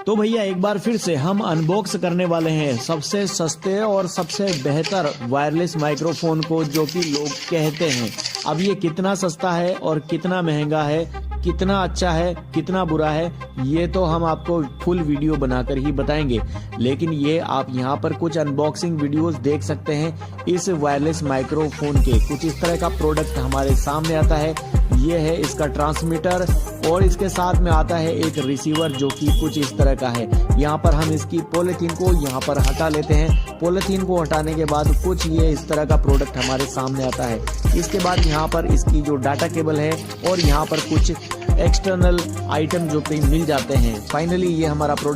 तो भैया एक बार फिर से हम अनबॉक्स करने वाले हैं सबसे सस्ते और सबसे बेहतर वायरलेस माइक्रोफोन को, जो कि लोग कहते हैं। अब ये कितना सस्ता है और कितना महंगा है, कितना अच्छा है, कितना बुरा है, ये तो हम आपको फुल वीडियो बनाकर ही बताएंगे। लेकिन ये आप यहाँ पर कुछ अनबॉक्सिंग वीडियोस देख सकते हैं इस वायरलेस माइक्रोफोन के। कुछ इस तरह का प्रोडक्ट हमारे सामने आता है। ये है इसका ट्रांसमीटर और इसके साथ में आता है एक रिसीवर, जो कि कुछ इस तरह का है। यहाँ पर हम इसकी पॉलिथीन को यहाँ पर हटा लेते हैं। पॉलिथीन को हटाने के बाद कुछ ये इस तरह का प्रोडक्ट हमारे सामने आता है। इसके बाद यहाँ पर इसकी जो डाटा केबल है और यहाँ पर कुछ एक्सटर्नल आइटम जो कहीं मिल जाते हैं। फाइनली ये हमारा प्रोडक्ट